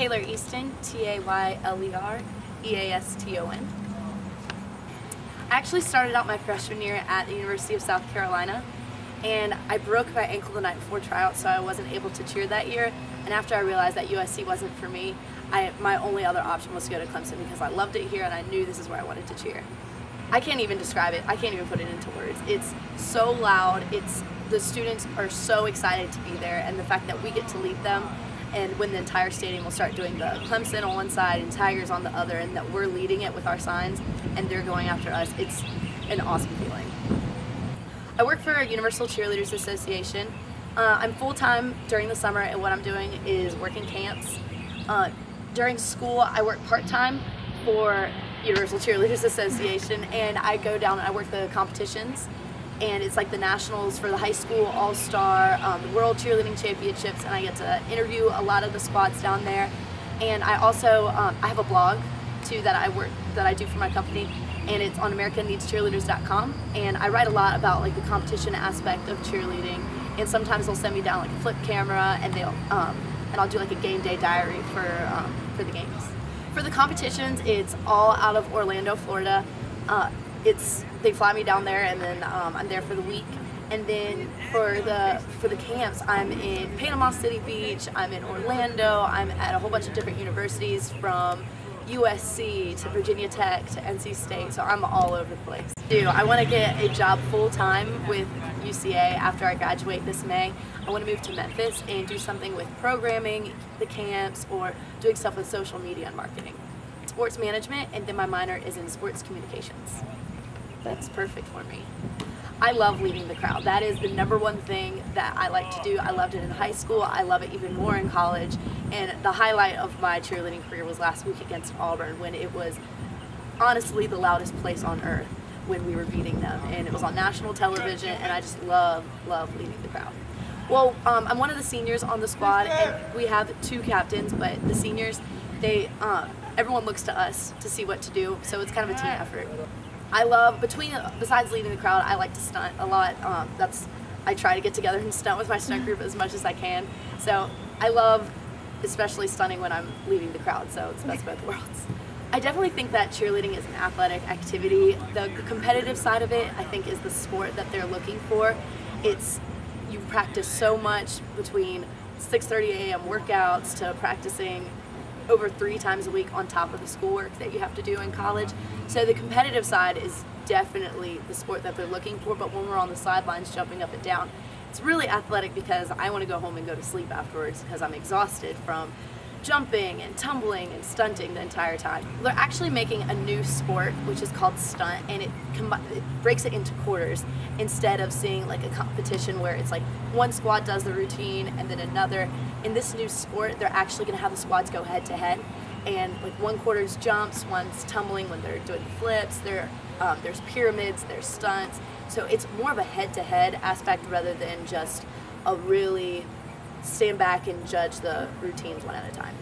Tayler Easton, Tayler Easton. I actually started out my freshman year at the University of South Carolina, and I broke my ankle the night before tryouts, so I wasn't able to cheer that year. And after I realized that USC wasn't for me, my only other option was to go to Clemson because I loved it here and I knew this is where I wanted to cheer. I can't even describe it. I can't even put it into words. It's so loud. The students are so excited to be there, and the fact that we get to lead them, and when the entire stadium will start doing the Clemson on one side and Tigers on the other, and that we're leading it with our signs and they're going after us, it's an awesome feeling. I work for Universal Cheerleaders Association. I'm full-time during the summer, and what I'm doing is working camps. During school, I work part-time for Universal Cheerleaders Association, and I go down and I work the competitions, and it's like the nationals for the high school, all-star, the world cheerleading championships, and I get to interview a lot of the squads down there. And I also I have a blog too that I do for my company, and it's on AmericanNeedsCheerleaders.com, and I write a lot about like the competition aspect of cheerleading, and sometimes they'll send me down like a flip camera, and I'll do like a game day diary for the games. For the competitions, it's all out of Orlando, Florida. They fly me down there, and then I'm there for the week. And then for the camps, I'm in Panama City Beach, I'm in Orlando, I'm at a whole bunch of different universities from USC to Virginia Tech to NC State, so I'm all over the place. I want to get a job full-time with UCA after I graduate this May. I want to move to Memphis and do something with programming, the camps, or doing stuff with social media and marketing. Sports management, and then my minor is in sports communications. That's perfect for me. I love leading the crowd. That is the #1 thing that I like to do. I loved it in high school. I love it even more in college. And the highlight of my cheerleading career was last week against Auburn, when it was honestly the loudest place on earth when we were beating them. And it was on national television, and I just love leading the crowd. Well, I'm one of the seniors on the squad, and we have 2 captains, but the seniors, everyone looks to us to see what to do, so it's kind of a team effort. Besides leading the crowd, I like to stunt a lot. I try to get together and stunt with my stunt group as much as I can. So I love especially stunning when I'm leading the crowd, so it's the best of both worlds. I definitely think that cheerleading is an athletic activity. The competitive side of it, I think, is the sport that they're looking for. You practice so much between 6:30 a.m. workouts to practicing over 3 times a week on top of the schoolwork that you have to do in college. So the competitive side is definitely the sport that they're looking for, but when we're on the sidelines jumping up and down, it's really athletic because I want to go home and go to sleep afterwards because I'm exhausted from jumping and tumbling and stunting the entire time. They're actually making a new sport which is called stunt, and it breaks it into quarters instead of seeing like a competition where it's like one squad does the routine and then another. In this new sport, they're actually going to have the squads go head to head, and like one quarter's jumps, one's tumbling when they're doing flips, there's pyramids, there's stunts, so it's more of a head-to-head aspect rather than just a really stand back and judge the routines one at a time.